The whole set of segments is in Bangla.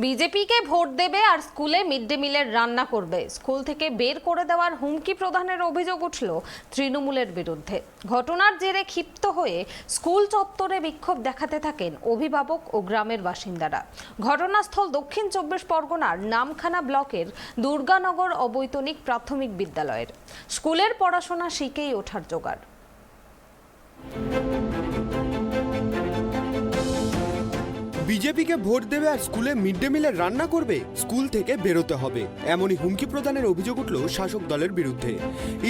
বিজেপিকে ভোট দেবে আর স্কুলে মিড ডে মিলের রান্না করবে, স্কুল থেকে বের করে দেওয়ার হুমকি প্রদানের অভিযোগ উঠল তৃণমূলের বিরুদ্ধে। ঘটনার জেরে ক্ষিপ্ত হয়ে স্কুল চত্বরে বিক্ষোভ দেখাতে থাকেন অভিভাবক ও গ্রামের বাসিন্দারা। ঘটনাস্থল দক্ষিণ ২৪ পরগনার নামখানা ব্লকের দুর্গানগর অবৈতনিক প্রাথমিক বিদ্যালয়ের। স্কুলের পড়াশোনা শিখেই ওঠার জোগাড়। বিজেপিকে ভোট দেবে আর স্কুলে মিড ডে মিলের রান্না করবে, স্কুল থেকে বেরোতে হবে, এমনই হুমকি প্রদানের অভিযোগ উঠল শাসক দলের বিরুদ্ধে।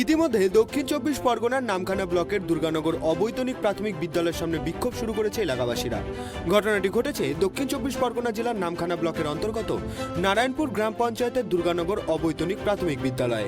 ইতিমধ্যে দক্ষিণ ২৪ পরগনার নামখানা ব্লকের দুর্গানগর অবৈতনিক প্রাথমিক বিদ্যালয়ের সামনে বিক্ষোভ শুরু করেছে এলাকাবাসীরা। ঘটনাটি ঘটেছে দক্ষিণ ২৪ পরগনা জেলার নামখানা ব্লকের অন্তর্গত নারায়ণপুর গ্রাম পঞ্চায়েতের দুর্গানগর অবৈতনিক প্রাথমিক বিদ্যালয়ে।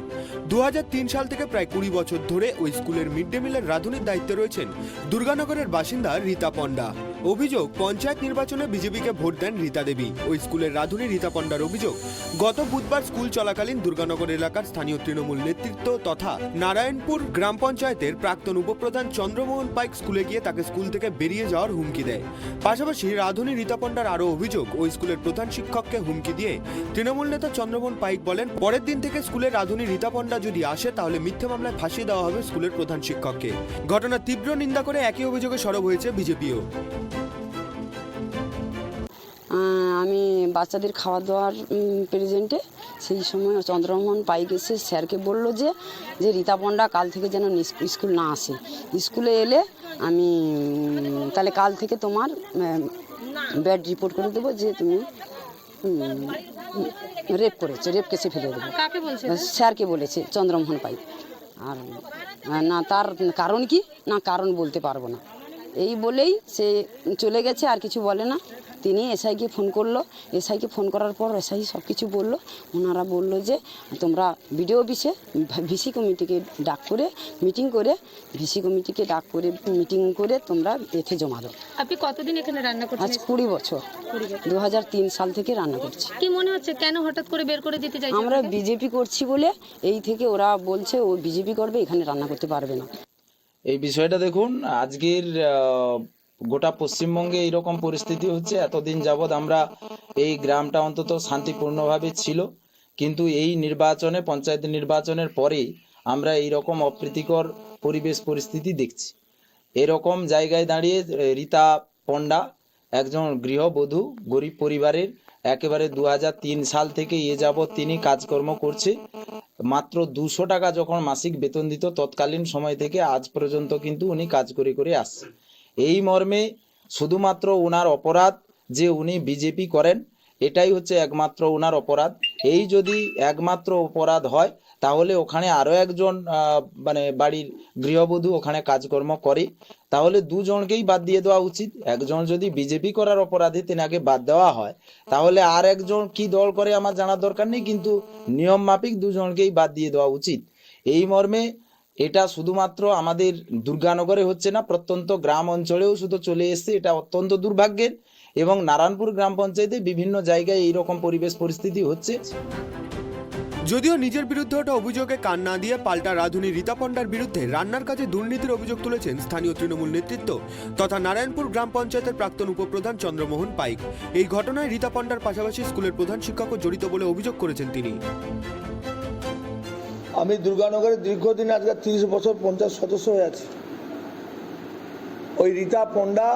২০০৩ সাল থেকে প্রায় ২০ বছর ধরে ওই স্কুলের মিড ডে মিলের রাঁধুনির দায়িত্বে রয়েছেন দুর্গানগরের বাসিন্দা রীতা পণ্ডা। অভিযোগ, পঞ্চায়েত নির্বাচনে বিজেপিকে ভোট দেন রীতা দেবী। ওই স্কুলের রাঁধুনি রীতা পণ্ডার অভিযোগ, গত বুধবার স্কুল চলাকালীন দুর্গানগর এলাকার স্থানীয় তৃণমূল নেতৃত্ব তথা নারায়ণপুর গ্রাম পঞ্চায়েতের প্রাক্তন উপপ্রধান চন্দ্রমোহন পাইক স্কুলে গিয়ে তাকে স্কুল থেকে বেরিয়ে যাওয়ার হুমকি দেয়। পাশাপাশি রাঁধুনি রীতা পণ্ডার আরও অভিযোগ, ওই স্কুলের প্রধান শিক্ষককে হুমকি দিয়ে তৃণমূল নেতা চন্দ্রমোহন পাইক বলেন, পরের দিন থেকে স্কুলের রাঁধুনি রীতা পণ্ডা যদি আসে তাহলে মিথ্যে মামলায় ফাঁসিয়ে দেওয়া হবে স্কুলের প্রধান শিক্ষককে। ঘটনার তীব্র নিন্দা করে একই অভিযোগে সরব হয়েছে বিজেপিও। আমি বাচ্চাদের খাওয়া দাওয়ার প্রেজেন্টে সেই সময় চন্দ্রমোহন পাইক এসে স্যারকে বলল যে রীতা পণ্ডা কাল থেকে যেন স্কুল না আসে, স্কুলে এলে আমি তাহলে কাল থেকে তোমার ব্যাড রিপোর্ট করে দেবো যে তুমি রেপ করেছো, রেপ কেসে ফেলে দেবো। স্যারকে বলেছে চন্দ্রমোহন পাইক। আর না তার কারণ কি না, কারণ বলতে পারবো না, এই বলেই সে চলে গেছে, আর কিছু বলে না। তিনি এসআইকে ফোন করলো, এসআইকে ফোন করার পর এসআই সব কিছু বললো। ওনারা বললো যে তোমরা বিডিও অফিসে ভিসি কমিটিকে ডাক করে মিটিং করে, ভিসি কমিটিকে ডাক করে মিটিং করে তোমরা এতে জমা দাও। আপনি কতদিন এখানে রান্না করছেন? আজ ২০ বছর, ২০০৩ সাল থেকে রান্না করছি। কি মনে হচ্ছে কেন হঠাৎ করে বের করে দিতে চাইছে? আমরা বিজেপি করছি বলে এই থেকে ওরা বলছে ও বিজেপি করবে, এখানে রান্না করতে পারবে না। এই বিষয়টা দেখুন, আজকের গোটা পশ্চিমবঙ্গে এইরকম পরিস্থিতি হচ্ছে। এতদিন যাবৎ আমরা এই গ্রামটা অন্তত শান্তিপূর্ণভাবে ছিল, কিন্তু এই নির্বাচনে, পঞ্চায়েত নির্বাচনের পরেই আমরা এই রকম অপ্রীতিকর পরিবেশ পরিস্থিতি দেখছি। এরকম জায়গায় দাঁড়িয়ে রীতা পণ্ডা একজন গৃহবধূ, গরিব পরিবারের, একেবারে ২০০৩ সাল থেকে এ যাবৎ তিনি কাজকর্ম করছে। মাত্র ২০০ টাকা যখন মাসিক বেতন দিত তৎকালীন সময় থেকে আজ পর্যন্ত কিন্তু উনি কাজ করে করে আসছে। এই মর্মে শুধুমাত্র ওনার অপরাধ যে উনি বিজেপি করেন, এটাই হচ্ছে একমাত্র ওনার অপরাধ। এই যদি একমাত্র অপরাধ হয় তাহলে ওখানে আরও একজন বাড়ির গৃহবধূ ওখানে কাজকর্ম করে, তাহলে দুজনকেই বাদ দিয়ে দেওয়া উচিত। একজন যদি বিজেপি করার অপরাধে তেনাকে বাদ দেওয়া হয়, তাহলে আর একজন কি দল করে আমার জানার দরকার নেই, কিন্তু নিয়ম মাফিক দুজনকেই বাদ দিয়ে দেওয়া উচিত। এই মর্মে এটা শুধুমাত্র আমাদের দুর্গানগরে হচ্ছে না, প্রত্যন্ত গ্রাম অঞ্চলেও শুধু চলে এসছে। এটা অত্যন্ত দুর্ভাগ্যের, এবং নারায়ণপুর গ্রাম পঞ্চায়েতে বিভিন্ন জায়গায় এইরকম পরিবেশ পরিস্থিতি হচ্ছে। যদিও নিজের বিরুদ্ধে ওঠা অভিযোগে কান না দিয়ে পাল্টা রাঁধুনি রীতা পণ্ডার বিরুদ্ধে রান্নার কাজে দুর্নীতির অভিযোগ তুলেছেন স্থানীয় তৃণমূল নেতৃত্ব তথা নারায়ণপুর গ্রাম পঞ্চায়েতের প্রাক্তন উপপ্রধান চন্দ্রমোহন পাইক। এই ঘটনায় রীতা পণ্ডার পাশাপাশি স্কুলের প্রধান শিক্ষকও জড়িত বলে অভিযোগ করেছেন তিনি। আমি দুর্গানগরে দীর্ঘদিন, আজকে ৩০ বছর পঞ্চায়েত সদস্য হয়ে আছি। ওই রীতা পণ্ডা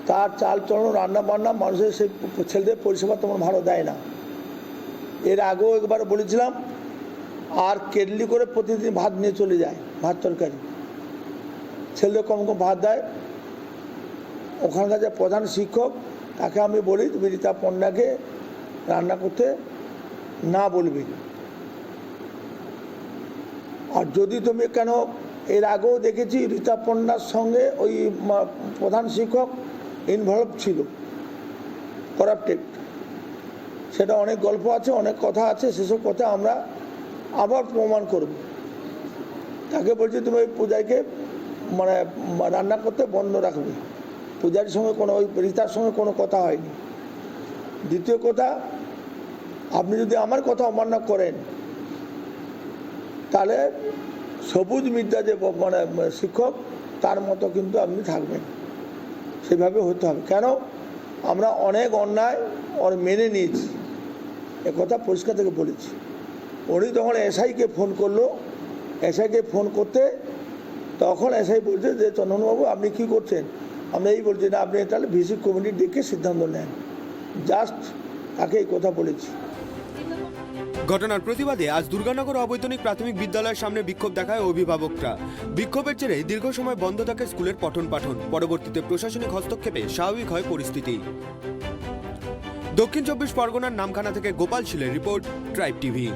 তার চাল চলন, রান্না বান্না, মানুষের সেই ছেলেদের পরিষেবা তেমন ভালো দেয় না। এর আগেও একবার বলেছিলাম, আর কেটলি করে প্রতিদিন ভাত নিয়ে চলে যায়, ভাত তরকারি, ছেলেদের কম কম ভাত দেয়। ওখানকার যে প্রধান শিক্ষক তাকে আমি বলি, তুমি রীতা পণ্ডাকে রান্না করতে না বলবি। আর যদি তুমি কেন, এর আগেও দেখেছি রীতা পণ্ডার সঙ্গে ওই প্রধান শিক্ষক ইনভলভ ছিল, করাপ্টেড। সেটা অনেক গল্প আছে, অনেক কথা আছে, সেসব কথা আমরা আবার প্রমাণ করব। তাকে বলছি তুমি ওই পূজাকে রান্না করতে বন্ধ রাখবে। পূজারির সঙ্গে কোনো, ওই রীতার সঙ্গে কোনো কথা হয়নি। দ্বিতীয় কথা, আপনি যদি আমার কথা অমান্য করেন তাহলে সবুজ মিদ্যা যে শিক্ষক, তার মতো কিন্তু আপনি থাকবেন, সেভাবে হতে হবে। কেন, আমরা অনেক অন্যায় ওর মেনে নিয়েছি, কথা পরিষ্কার থেকে বলেছি। উনি তখন এসআইকে ফোন করলো, এসআইকে ফোন করতে তখন এসআই বলছে যে চন্দনবাবু আপনি কী করছেন, আমরা এই বলছি না আপনি তাহলে ভিসি কমিটি ডেকে সিদ্ধান্ত নেন, জাস্ট তাকে এই কথা বলেছি। ঘটনার প্রতিবাদে আজ দুর্গানগর অবৈতনিক প্রাথমিক বিদ্যালয়ের সামনে বিক্ষোভ দেখায় অভিভাবকরা। বিক্ষোভের জেরে দীর্ঘ সময় বন্ধ থাকে স্কুলের পঠন পাঠন। পরবর্তীতে প্রশাসনিক হস্তক্ষেপে স্বাভাবিক হয় পরিস্থিতি। দক্ষিণ 24 পরগনার নামখানা থেকে গোপাল শীলের রিপোর্ট, ট্রাইব টিভি।